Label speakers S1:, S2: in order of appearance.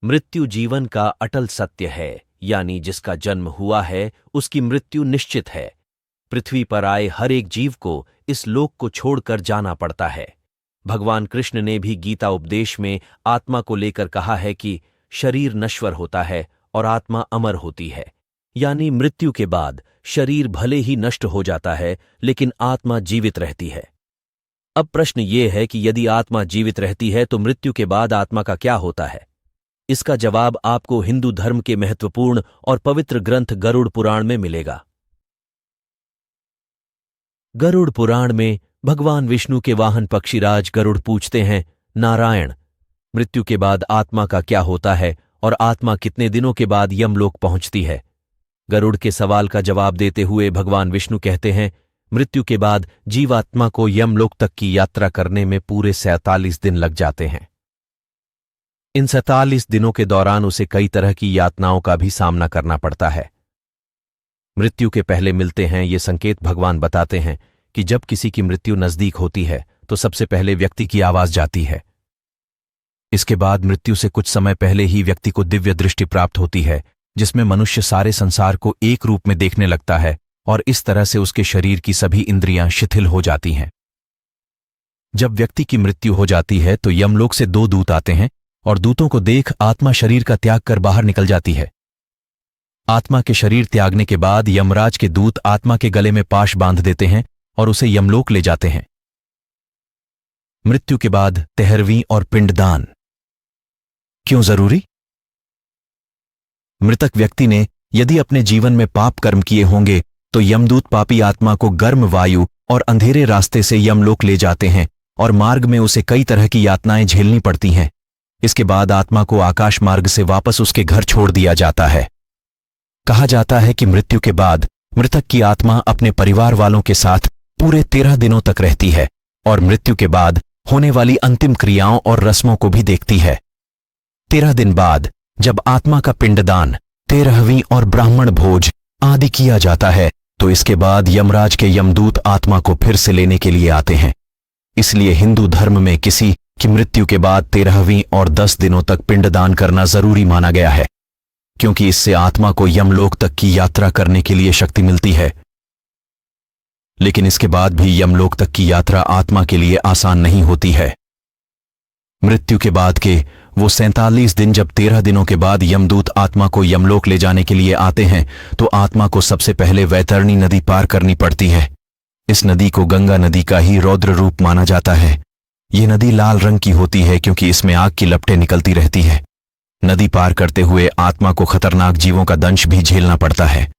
S1: मृत्यु जीवन का अटल सत्य है, यानी जिसका जन्म हुआ है उसकी मृत्यु निश्चित है। पृथ्वी पर आए हर एक जीव को इस लोक को छोड़कर जाना पड़ता है। भगवान कृष्ण ने भी गीता उपदेश में आत्मा को लेकर कहा है कि शरीर नश्वर होता है और आत्मा अमर होती है, यानी मृत्यु के बाद शरीर भले ही नष्ट हो जाता है लेकिन आत्मा जीवित रहती है। अब प्रश्न ये है कि यदि आत्मा जीवित रहती है तो मृत्यु के बाद आत्मा का क्या होता है? इसका जवाब आपको हिंदू धर्म के महत्वपूर्ण और पवित्र ग्रंथ गरुड़ पुराण में मिलेगा। गरुड़ पुराण में भगवान विष्णु के वाहन पक्षीराज गरुड़ पूछते हैं, नारायण, मृत्यु के बाद आत्मा का क्या होता है और आत्मा कितने दिनों के बाद यमलोक पहुंचती है? गरुड़ के सवाल का जवाब देते हुए भगवान विष्णु कहते हैं, मृत्यु के बाद जीवात्मा को यमलोक तक की यात्रा करने में पूरे 47 दिन लग जाते हैं। इन 47 दिनों के दौरान उसे कई तरह की यातनाओं का भी सामना करना पड़ता है। मृत्यु के पहले मिलते हैं ये संकेत भगवान बताते हैं कि जब किसी की मृत्यु नजदीक होती है तो सबसे पहले व्यक्ति की आवाज जाती है। इसके बाद मृत्यु से कुछ समय पहले ही व्यक्ति को दिव्य दृष्टि प्राप्त होती है, जिसमें मनुष्य सारे संसार को एक रूप में देखने लगता है और इस तरह से उसके शरीर की सभी इंद्रियां शिथिल हो जाती हैं। जब व्यक्ति की मृत्यु हो जाती है तो यमलोक से 2 दूत आते हैं और दूतों को देख आत्मा शरीर का त्याग कर बाहर निकल जाती है। आत्मा के शरीर त्यागने के बाद यमराज के दूत आत्मा के गले में पाश बांध देते हैं और उसे यमलोक ले जाते हैं। मृत्यु के बाद 13वीं और पिंडदान क्यों जरूरी? मृतक व्यक्ति ने यदि अपने जीवन में पाप कर्म किए होंगे तो यमदूत पापी आत्मा को गर्म वायु और अंधेरे रास्ते से यमलोक ले जाते हैं और मार्ग में उसे कई तरह की यातनाएं झेलनी पड़ती हैं। इसके बाद आत्मा को आकाश मार्ग से वापस उसके घर छोड़ दिया जाता है। कहा जाता है कि मृत्यु के बाद मृतक की आत्मा अपने परिवार वालों के साथ पूरे 13 दिनों तक रहती है और मृत्यु के बाद होने वाली अंतिम क्रियाओं और रस्मों को भी देखती है। 13 दिन बाद जब आत्मा का पिंडदान, 13वीं और ब्राह्मण भोज आदि किया जाता है तो इसके बाद यमराज के यमदूत आत्मा को फिर से लेने के लिए आते हैं। इसलिए हिंदू धर्म में किसी की मृत्यु के बाद 13वीं और 10 दिनों तक पिंडदान करना जरूरी माना गया है, क्योंकि इससे आत्मा को यमलोक तक की यात्रा करने के लिए शक्ति मिलती है। लेकिन इसके बाद भी यमलोक तक की यात्रा आत्मा के लिए आसान नहीं होती है। मृत्यु के बाद के वो 47 दिन जब 13 दिनों के बाद यमदूत आत्मा को यमलोक ले जाने के लिए आते हैं तो आत्मा को सबसे पहले वैतरणी नदी पार करनी पड़ती है। इस नदी को गंगा नदी का ही रौद्र रूप माना जाता है। ये नदी लाल रंग की होती है क्योंकि इसमें आग की लपटें निकलती रहती है। नदी पार करते हुए आत्मा को खतरनाक जीवों का दंश भी झेलना पड़ता है।